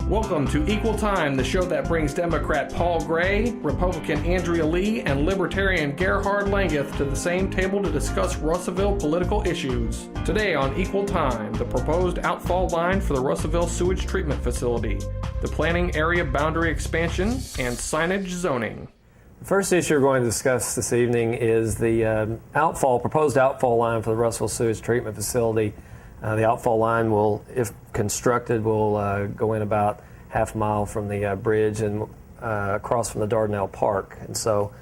Welcome to Equal Time, the show that brings Democrat Paul Gray, Republican Andrea Lee, and Libertarian Gerhard Langeth to the same table to discuss Russellville political issues. Today on Equal Time, the proposed outfall line for the Russellville sewage treatment facility, the planning area boundary expansion, and signage zoning. The first issue we're going to discuss this evening is the proposed outfall line for the Russellville sewage treatment facility. The outfall line will, if constructed, will go in about half a mile from the bridge and across from the Dardanelle Park. And so,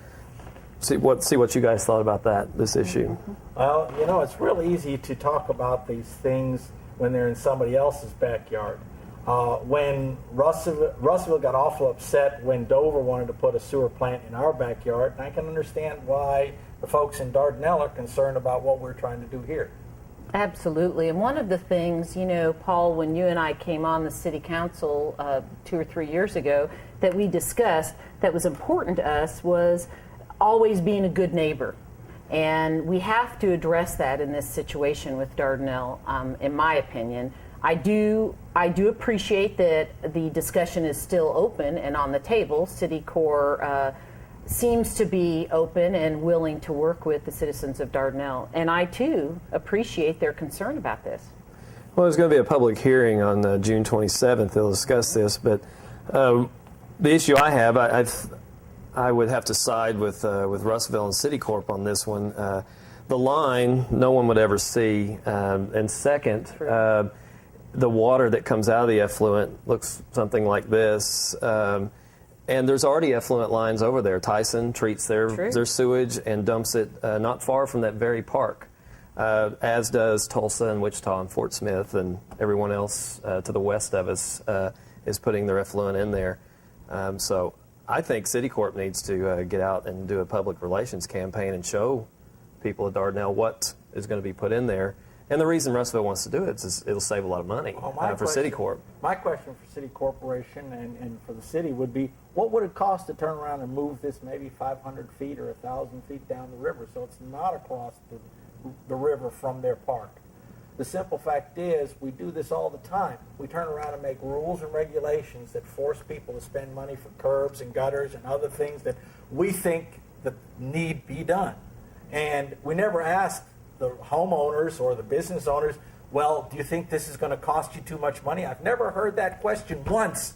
see what you guys thought about this issue. Well, you know, it's real easy to talk about these things when they're in somebody else's backyard. When Russellville got awful upset when Dover wanted to put a sewer plant in our backyard, and I can understand why the folks in Dardanelle are concerned about what we're trying to do here. Absolutely. And one of the things, you know, Paul, when you and I came on the city council 2 or 3 years ago, that we discussed that was important to us was always being a good neighbor. And we have to address that in this situation with Dardanelle, in my opinion. I do appreciate that the discussion is still open and on the table. City Corps seems to be open and willing to work with the citizens of Dardanelle. And I, too, appreciate their concern about this. Well, there's going to be a public hearing on June 27th. They'll discuss this. But the issue I have, I would have to side with Russellville and City Corp on this one. The line, no one would ever see. And second, the water that comes out of the effluent looks something like this. And there's already effluent lines over there. Tyson treats their sewage and dumps it not far from that very park, as does Tulsa and Wichita and Fort Smith, and everyone else to the west of us is putting their effluent in there. So I think City Corp needs to get out and do a public relations campaign and show people at Dardanelle what is going to be put in there. And the reason Russellville wants to do it is it'll save a lot of money for City Corp. My question for City Corporation and for the city would be, what would it cost to turn around and move this maybe 500 feet or 1,000 feet down the river so it's not across the river from their park? The simple fact is we do this all the time. We turn around and make rules and regulations that force people to spend money for curbs and gutters and other things that we think that need be done. And we never ask the homeowners or the business owners, well, do you think this is going to cost you too much money? I've never heard that question once.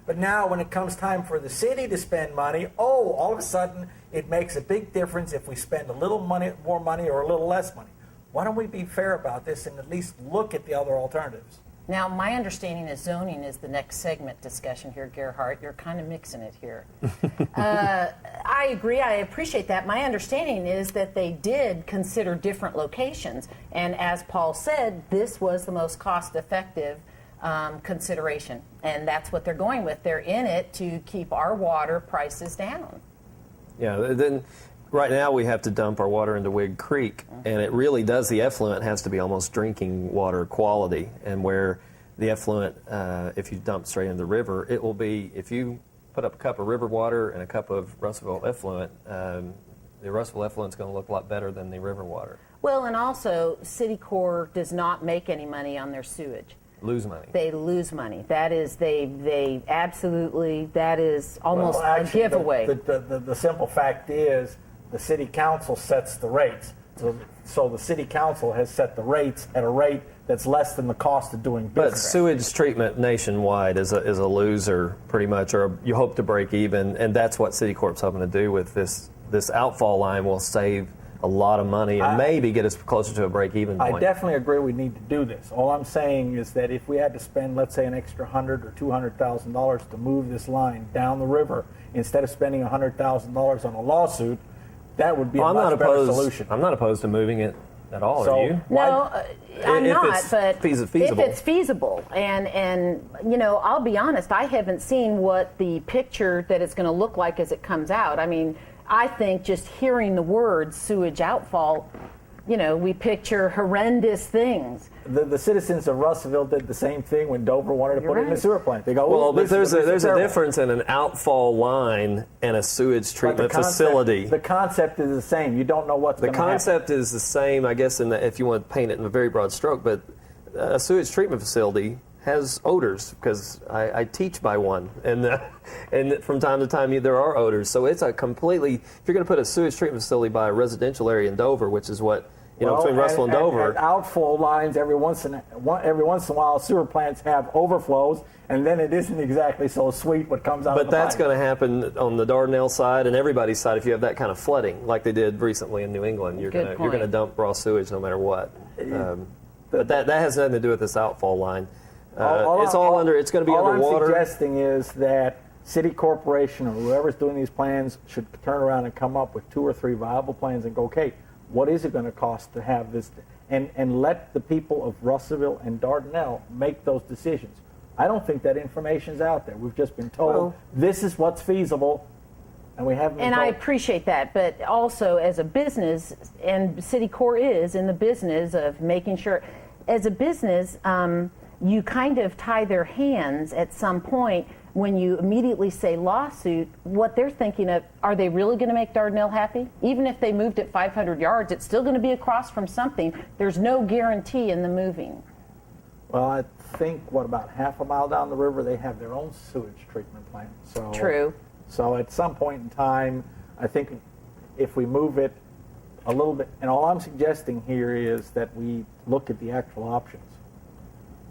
But now when it comes time for the city to spend money, all of a sudden it makes a big difference if we spend a little more money or a little less money. Why don't we be fair about this and at least look at the other alternatives? Now, my understanding is zoning is the next segment discussion here, Gerhard. You're kind of mixing it here. I agree. I appreciate that. My understanding is that they did consider different locations. And as Paul said, this was the most cost-effective consideration. And that's what they're going with. They're in it to keep our water prices down. Yeah, then right now we have to dump our water into Wig Creek, and it really does, the effluent has to be almost drinking water quality, and where the effluent, if you dump straight into the river, it will be, if you put up a cup of river water and a cup of Russellville effluent, the Russellville effluent is going to look a lot better than the river water. Well, and also, City Corps does not make any money on their sewage. Lose money. They lose money. That is, they absolutely, that is almost a giveaway. The simple fact is, the city council sets the rates. So the city council has set the rates at a rate that's less than the cost of doing business. But sewage treatment nationwide is a loser, pretty much, or you hope to break even, and that's what City Corp's hoping to do with this outfall line. Will save a lot of money and maybe get us closer to a break-even point. I definitely agree we need to do this. All I'm saying is that if we had to spend, let's say, an extra $100,000 or $200,000 to move this line down the river, instead of spending $100,000 on a lawsuit, that would be a much better solution. I'm not opposed to moving it at all, so, are you? No, I'm not, but feasible. If it's feasible. And you know, I'll be honest, I haven't seen what the picture that it's going to look like as it comes out. I mean, I think just hearing the words sewage outfall, you know, we picture horrendous things. The citizens of Russellville did the same thing when Dover wanted to put in a sewer plant. They go, well, but there's a difference in an outfall line and a sewage treatment facility. The concept is the same. You don't know what's going to happen. The concept is the same, I guess, if you want to paint it in a very broad stroke, but a sewage treatment facility has odors because I teach by one, and from time to time there are odors. So it's a completely. If you're going to put a sewage treatment facility by a residential area in Dover, which is what between Russellville and Dover, and outflow lines every once in a while, sewer plants have overflows, and then it isn't exactly so sweet what comes out. But that's going to happen on the Dardanelle side and everybody's side if you have that kind of flooding, like they did recently in New England. You're going to dump raw sewage no matter what. But that has nothing to do with this outfall line. It's going to be underwater. All I'm suggesting is that city corporation or whoever's doing these plans should turn around and come up with 2 or 3 viable plans and go, okay, what is it going to cost to have this? And let the people of Russellville and Dardanelle make those decisions. I don't think that information's out there. We've just been told this is what's feasible, and we haven't been told. I appreciate that, but also as a business, and City Corp is in the business of making sure, as a business, you kind of tie their hands at some point when you immediately say lawsuit. What they're thinking of, are they really going to make Dardanelle happy? Even if they moved it 500 yards, it's still going to be across from something. There's no guarantee in the moving. Well, I think, about half a mile down the river, they have their own sewage treatment plant. So, True. So at some point in time, I think if we move it a little bit, and all I'm suggesting here is that we look at the actual options.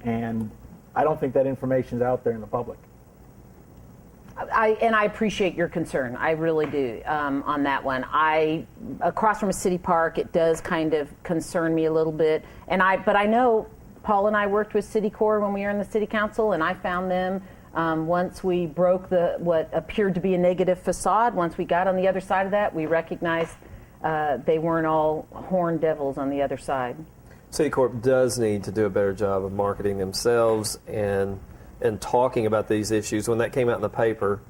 And I don't think that information's out there in the public. I appreciate your concern. I really do on that one. Across from a city park, it does kind of concern me a little bit. But I know Paul and I worked with City Corp when we were in the city council, and I found them once we broke what appeared to be a negative facade. Once we got on the other side of that, we recognized they weren't all horned devils on the other side. City Corp does need to do a better job of marketing themselves and talking about these issues. When that came out in the paper,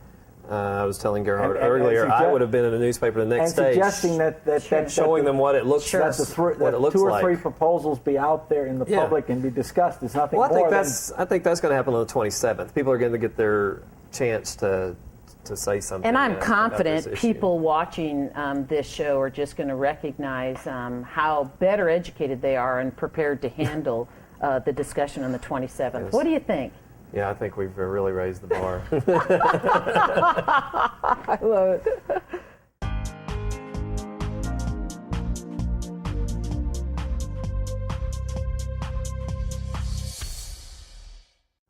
I was telling Gerhard earlier, I would have been in the newspaper the next day, suggesting that showing them what it looks like. That 2 or 3 proposals be out there in the public and be discussed. There's nothing more. I think that's going to happen on the 27th. People are going to get their chance to say something. And I'm confident people watching this show are just going to recognize how better educated they are and prepared to handle the discussion on the 27th. Yes. What do you think? Yeah, I think we've really raised the bar. I love it.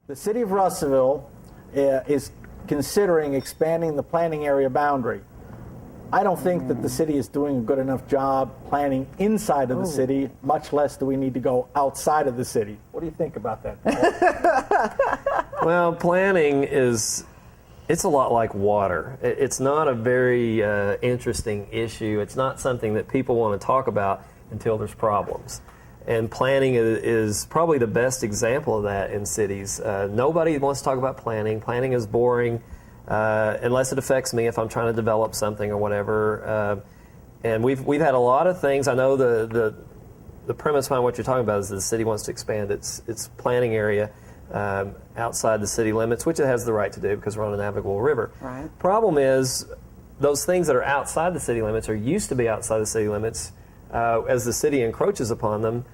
The city of Russellville is considering expanding the planning area boundary. I don't think that the city is doing a good enough job planning inside of the city, much less do we need to go outside of the city. What do you think about that, Paul? Well, planning it's a lot like water. It's not a very interesting issue. It's not something that people want to talk about until there's problems. And planning is probably the best example of that in cities. Nobody wants to talk about planning. Planning is boring. Unless it affects me if I'm trying to develop something or whatever. And we've had a lot of things. I know the premise behind what you're talking about is that the city wants to expand its planning area outside the city limits, which it has the right to do because we're on a navigable river. Right. Problem is, those things that are outside the city limits or used to be outside the city limits, as the city encroaches upon them,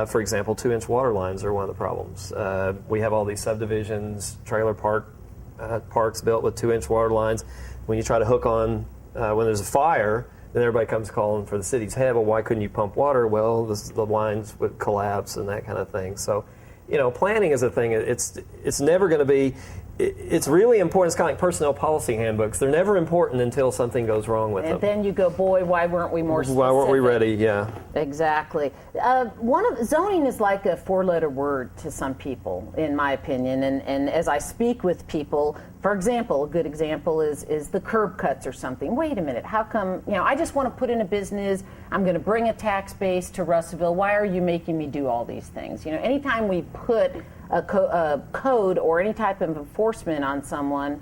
for example, 2-inch water lines are one of the problems. We have all these subdivisions, trailer parks built with 2-inch water lines. When you try to hook on, when there's a fire, then everybody comes calling for the city's head. Well, why couldn't you pump water? Well, the lines would collapse and that kind of thing. So, planning is a thing. It's never going to be. It's really important. It's kind of like personnel policy handbooks. They're never important until something goes wrong with them. And then you go, boy, why weren't we more specific? Why weren't we ready? Yeah. Exactly. Zoning is like a 4-letter word to some people, in my opinion. And as I speak with people, for example, a good example is the curb cuts or something. Wait a minute, how come, I just want to put in a business, I'm going to bring a tax base to Russellville. Why are you making me do all these things? Anytime we put a code or any type of enforcement on someone,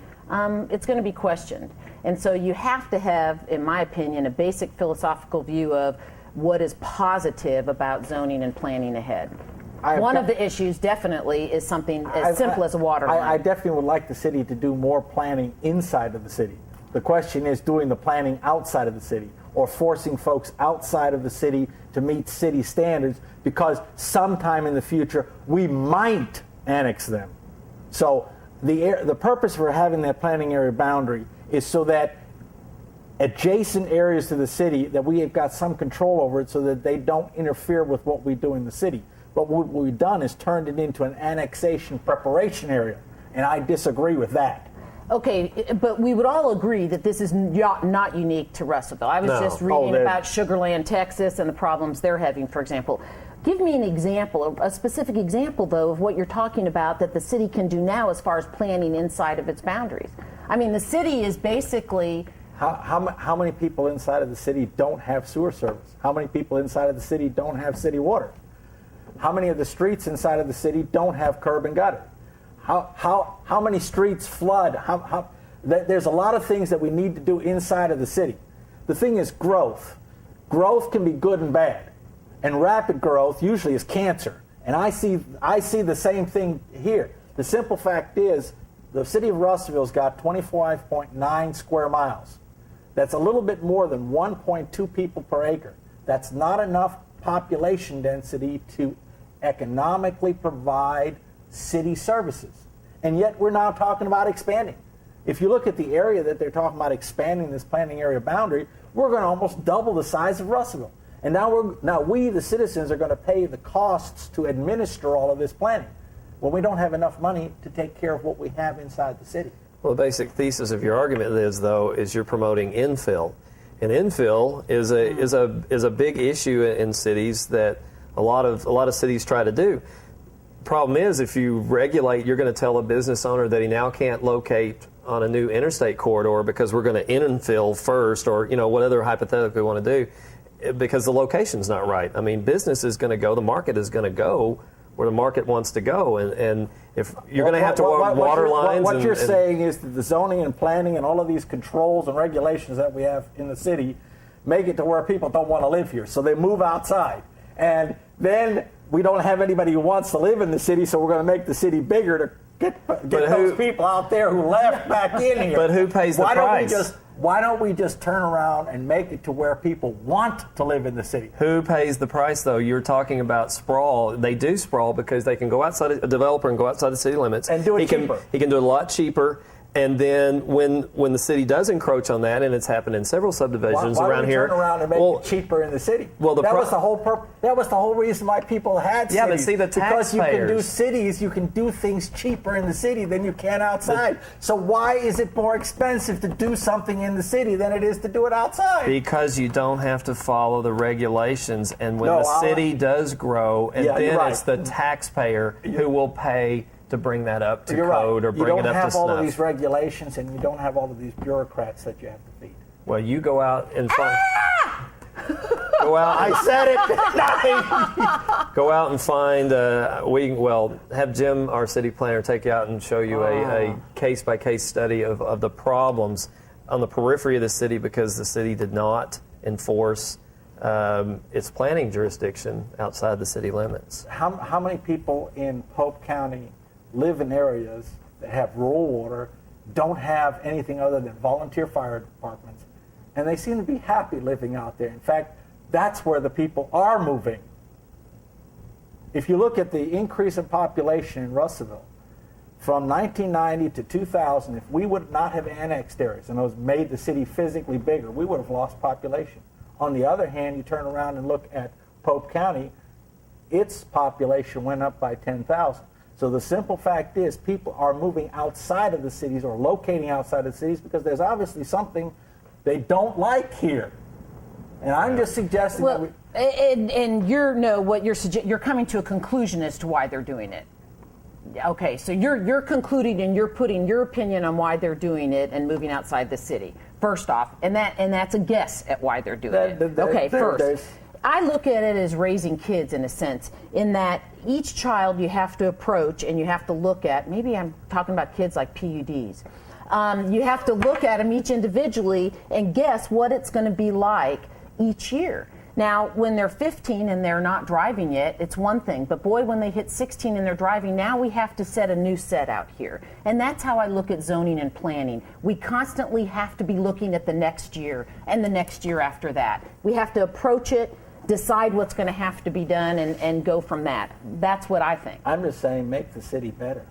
it's going to be questioned. And so you have to have, in my opinion, a basic philosophical view of what is positive about zoning and planning ahead. One of the issues definitely is something as simple as a water line. I definitely would like the city to do more planning inside of the city. The question is doing the planning outside of the city or forcing folks outside of the city to meet city standards, because sometime in the future we might annex them. So the purpose for having that planning area boundary is so that adjacent areas to the city, that we have got some control over it so that they don't interfere with what we do in the city. But what we've done is turned it into an annexation preparation area, and I disagree with that. Okay, but we would all agree that this is not unique to Russellville. I was just reading about Sugar Land, Texas, and the problems they're having, for example. Give me an example, a specific example, though, of what you're talking about that the city can do now as far as planning inside of its boundaries. I mean, the city is basically... How many people inside of the city don't have sewer service? How many people inside of the city don't have city water? How many of the streets inside of the city don't have curb and gutter? How many streets flood? There's a lot of things that we need to do inside of the city. The thing is growth. Growth can be good and bad. And rapid growth usually is cancer. And I see the same thing here. The simple fact is the city of Russellville's got 25.9 square miles. That's a little bit more than 1.2 people per acre. That's not enough population density to economically provide city services. And yet we're now talking about expanding. If you look at the area that they're talking about expanding this planning area boundary, we're going to almost double the size of Russellville. And now we, the citizens, are going to pay the costs to administer all of this planning. Well, we don't have enough money to take care of what we have inside the city. Well, the basic thesis of your argument is you're promoting infill. And infill is a big issue in cities that a lot of cities try to do. Problem is, if you regulate, you're going to tell a business owner that he now can't locate on a new interstate corridor because we're going to infill first, or what other hypothetically we want to do, because the location's not right. I mean, business is going to go, the market is going to go where the market wants to go, and if you're going to have to water lines. What you're saying is that the zoning and planning and all of these controls and regulations that we have in the city make it to where people don't want to live here, so they move outside, and then we don't have anybody who wants to live in the city, so we're going to make the city bigger to get those people out there who left back in here. But who pays the price? Why don't we just turn around and make it to where people want to live in the city? Who pays the price, though? You're talking about sprawl. They do sprawl because they can go outside, a developer can go outside the city limits. And do it cheaper. He can do it a lot cheaper. And then when the city does encroach on that, and it's happened in several subdivisions around here. Why don't we turn around and make it cheaper in the city? Well, that was the whole purpose. That was the whole reason why people had cities. Yeah, but see, the taxpayers. Because you can do cities, you can do things cheaper in the city than you can outside. So why is it more expensive to do something in the city than it is to do it outside? Because you don't have to follow the regulations, and when the city does grow, and then it's the taxpayer who will pay to bring that up to code or bring it up to snuff. You don't have all of these regulations, and you don't have all of these bureaucrats that you have to feed. Well, you go out and find... Go out. I said it. Go out and find. Have Jim, our city planner, take you out and show you a case-by-case study of the problems on the periphery of the city because the city did not enforce its planning jurisdiction outside the city limits. How many people in Pope County live in areas that have rural water, don't have anything other than volunteer fire departments, and they seem to be happy living out there? In fact, that's where the people are moving. If you look at the increase in population in Russellville, from 1990 to 2000, if we would not have annexed areas and those made the city physically bigger, we would have lost population. On the other hand, you turn around and look at Pope County, its population went up by 10,000. So the simple fact is people are moving outside of the cities or locating outside of the cities because there's obviously something they don't like here. And I'm just suggesting that you're coming to a conclusion as to why they're doing it. Okay, so you're concluding and you're putting your opinion on why they're doing it and moving outside the city. First off, and that's a guess at why they're doing it. First, I look at it as raising kids in a sense, in that each child you have to approach and you have to look at. Maybe I'm talking about kids like PUDs. You have to look at them each individually and guess what it's going to be like each year. Now, when they're 15 and they're not driving yet, it's one thing. But boy, when they hit 16 and they're driving, now we have to set a new set out here. And that's how I look at zoning and planning. We constantly have to be looking at the next year and the next year after that. We have to approach it decide what's going to have to be done and go from that. That's what I think. I'm just saying, make the city better.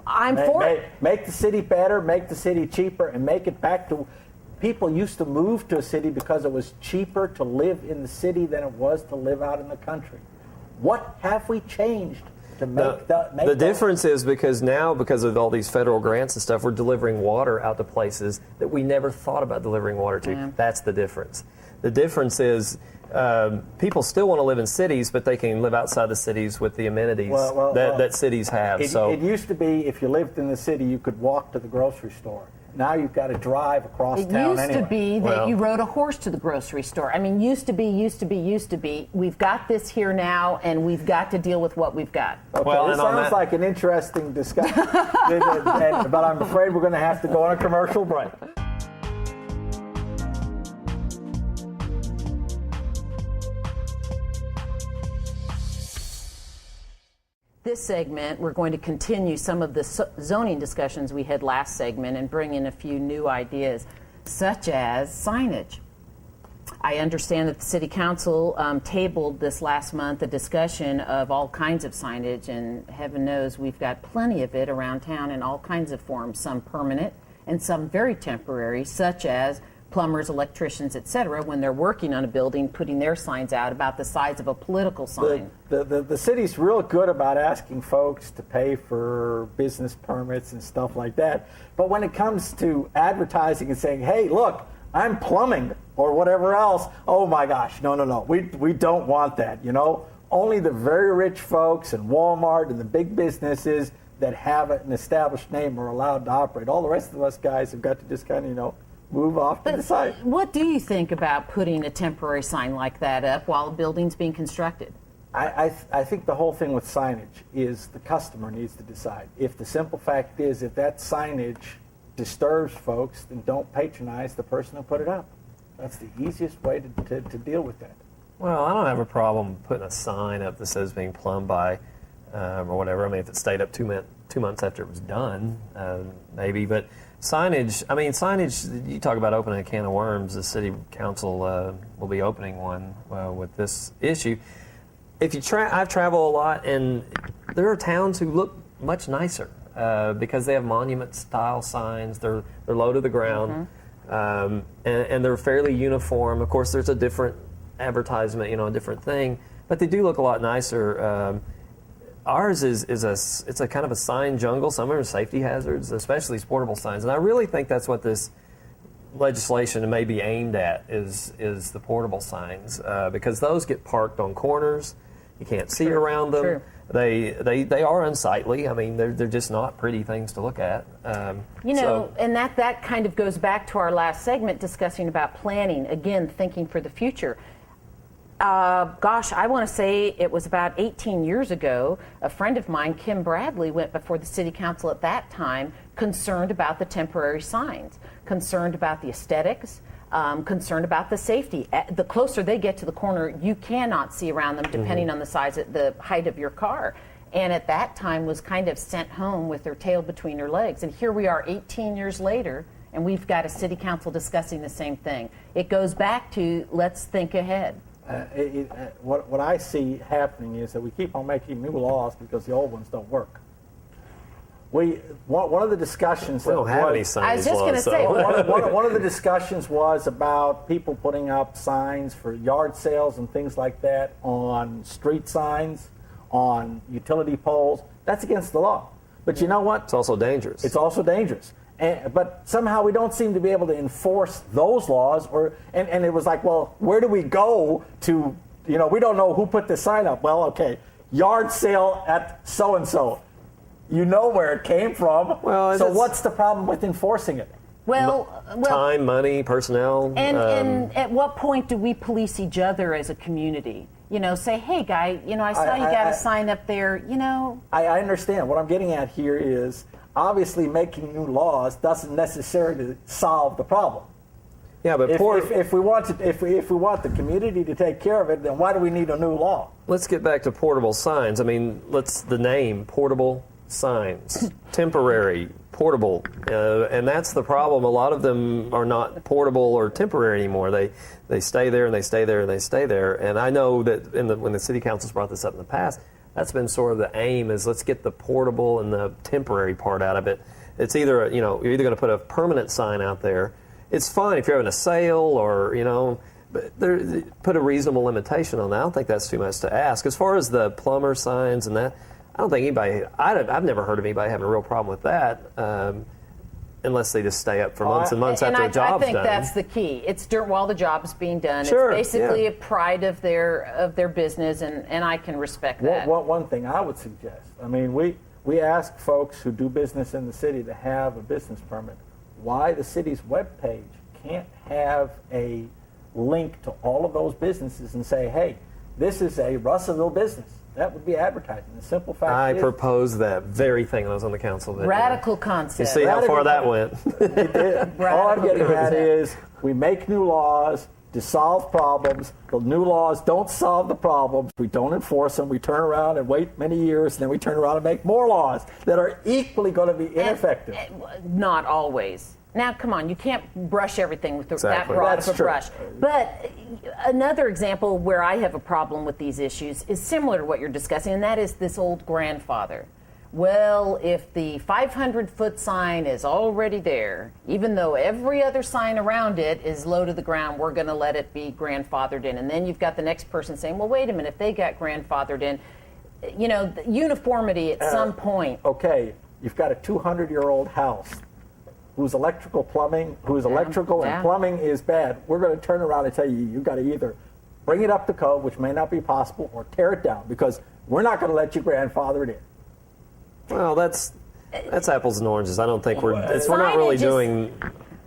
I'm for it. Make the city better, make the city cheaper, and make it back to... People used to move to a city because it was cheaper to live in the city than it was to live out in the country. What have we changed to make the difference is because now, because of all these federal grants and stuff, we're delivering water out to places that we never thought about delivering water to. Yeah. That's the difference. The difference is people still want to live in cities, but they can live outside the cities with the amenities that cities have. It used to be if you lived in the city, you could walk to the grocery store. Now you've got to drive across town anyway. It used to be that you rode a horse to the grocery store. I mean, used to be. We've got this here now, and we've got to deal with what we've got. Okay, well, this sounds like an interesting discussion, but I'm afraid we're going to have to go on a commercial break. This segment, we're going to continue some of the zoning discussions we had last segment and bring in a few new ideas, such as signage. I understand that the City Council tabled this last month a discussion of all kinds of signage, and heaven knows we've got plenty of it around town in all kinds of forms, some permanent and some very temporary, such as plumbers, electricians, etc., when they're working on a building, putting their signs out about the size of a political sign. The city's real good about asking folks to pay for business permits and stuff like that. But when it comes to advertising and saying, hey, look, I'm plumbing or whatever else, oh my gosh, no. We don't want that, you know. Only the very rich folks and Walmart and the big businesses that have an established name are allowed to operate. All the rest of us guys have got to just kind of, move off to the side. What do you think about putting a temporary sign like that up while a building's being constructed? I think the whole thing with signage is the customer needs to decide. If the simple fact is if that signage disturbs folks, then don't patronize the person who put it up. That's the easiest way to deal with that. Well, I don't have a problem putting a sign up that says being plumbed by or whatever. I mean, if it stayed up 2 months after it was done, maybe. But signage, you talk about opening a can of worms. The city council will be opening one with this issue. If you I've traveled a lot, and there are towns who look much nicer because they have monument-style signs. They're low to the ground, and they're fairly uniform. Of course, there's a different advertisement, a different thing, but they do look a lot nicer. Ours is a kind of a sign jungle. Some are safety hazards, especially these portable signs. And I really think that's what this legislation may be aimed at is the portable signs because those get parked on corners. You can't see around them. True. They are unsightly. I mean, they're just not pretty things to look at. And that kind of goes back to our last segment discussing about planning. Again, thinking for the future. I want to say it was about 18 years ago, a friend of mine, Kim Bradley, went before the city council at that time concerned about the temporary signs, concerned about the aesthetics, concerned about the safety. The closer they get to the corner, you cannot see around them depending on the height of your car. And at that time was kind of sent home with their tail between her legs. And here we are 18 years later, and we've got a city council discussing the same thing. It goes back to let's think ahead. What I see happening is that we keep on making new laws because the old ones don't work. One of the discussions we don't have any signage I was just going to say one of the discussions was about people putting up signs for yard sales and things like that on street signs, on utility poles. That's against the law. But you know what? It's also dangerous. It's also dangerous. But somehow we don't seem to be able to enforce those laws. And it was like, well, where do we go to, we don't know who put the sign up. Well, okay, yard sale at so-and-so. You know where it came from. Well, so what's the problem with enforcing it? Well, time, money, personnel. And at what point do we police each other as a community? Say, hey, guy, I saw you got a sign up there, I understand. What I'm getting at here is, obviously, making new laws doesn't necessarily solve the problem. Yeah, but if we want the community to take care of it, then why do we need a new law? Let's get back to portable signs. I mean, the name portable signs, temporary, portable, and that's the problem. A lot of them are not portable or temporary anymore. They stay there and they stay there and they stay there. And I know that when the city council's brought this up in the past, that's been sort of the aim, is let's get the portable and the temporary part out of it. It's either, you're either going to put a permanent sign out there. It's fine if you're having a sale or, but put a reasonable limitation on that. I don't think that's too much to ask. As far as the plumber signs and that, I don't think anybody, I've never heard of anybody having a real problem with that, unless they just stay up for months and months after the job's done. I think that's the key. It's while the job's being done. Sure, it's basically a pride of their business, and I can respect that. One thing I would suggest, we ask folks who do business in the city to have a business permit. Why the city's webpage can't have a link to all of those businesses and say, hey, this is a Russellville business. That would be advertising. The simple fact I proposed that very thing when I was on the council. Radical concept. You see how far that went. All I'm getting at is we make new laws to solve problems. The new laws don't solve the problems. We don't enforce them. We turn around and wait many years, and then we turn around and make more laws that are equally going to be ineffective. Not always. Now, come on, you can't brush everything with that broad of a brush. But another example where I have a problem with these issues is similar to what you're discussing, and that is this old grandfather. Well, if the 500-foot sign is already there, even though every other sign around it is low to the ground, we're going to let it be grandfathered in. And then you've got the next person saying, well, wait a minute, if they got grandfathered in, uniformity at some point. Okay, you've got a 200-year-old house whose electrical and plumbing is bad. We're going to turn around and tell you, you've got to either bring it up to code, which may not be possible, or tear it down, because we're not going to let you grandfather it in. Well, that's apples and oranges. I don't think we're not really doing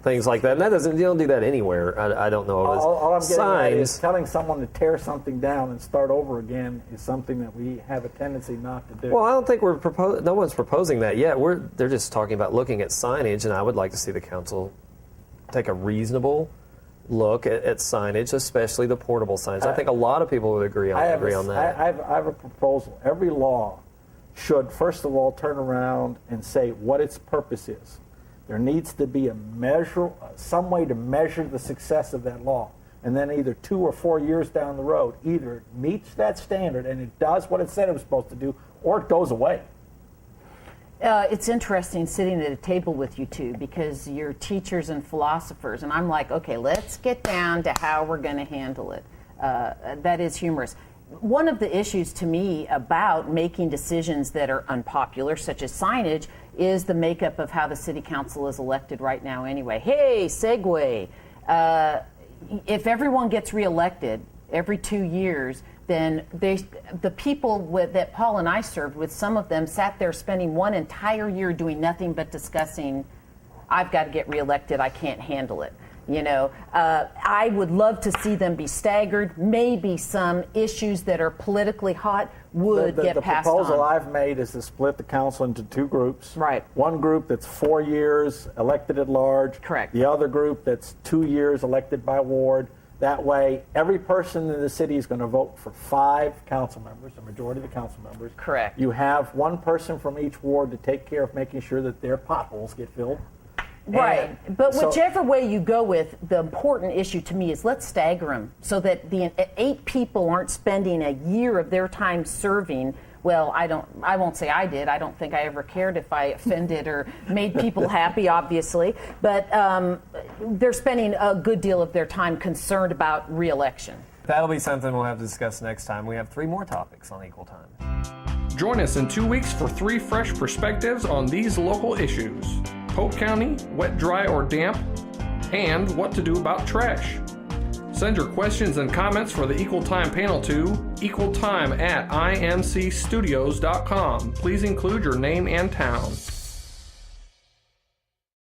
things like that. And you don't do that anywhere. I don't know. All I'm getting at is telling someone to tear something down and start over again is something that we have a tendency not to do. Well, I don't think no one's proposing that yet. They're just talking about looking at signage, and I would like to see the council take a reasonable look at signage, especially the portable signs. I think a lot of people would agree on that. I have a proposal. Every law should, first of all, turn around and say what its purpose is. There needs to be some way to measure the success of that law. And then either 2 or 4 years down the road, either it meets that standard and it does what it said it was supposed to do, or it goes away. It's interesting sitting at a table with you two, because you're teachers and philosophers, and I'm like, okay, let's get down to how we're going to handle it. That is humorous. One of the issues to me about making decisions that are unpopular, such as signage, is the makeup of how the city council is elected right now anyway. Hey, segue. If everyone gets reelected every 2 years, then the people that Paul and I served with, some of them sat there spending one entire year doing nothing but discussing, I've got to get reelected, I can't handle it. I would love to see them be staggered. Maybe some issues that are politically hot would get passed on. The proposal I've made is to split the council into 2 groups. Right. One group that's 4 years elected at large. Correct. The other group that's 2 years elected by ward. That way, every person in the city is going to vote for 5 council members, the majority of the council members. Correct. You have one person from each ward to take care of making sure that their potholes get filled. Right, but whichever way you go with, the important issue to me is let's stagger them so that the 8 people aren't spending a year of their time serving. Well, I won't say I did. I don't think I ever cared if I offended or made people happy, obviously. But they're spending a good deal of their time concerned about re-election. That'll be something we'll have to discuss next time. We have 3 more topics on Equal Time. Join us in 2 weeks for 3 fresh perspectives on these local issues. Polk County, wet, dry, or damp, and what to do about trash. Send your questions and comments for the Equal Time panel to equaltime@imcstudios.com. Please include your name and town.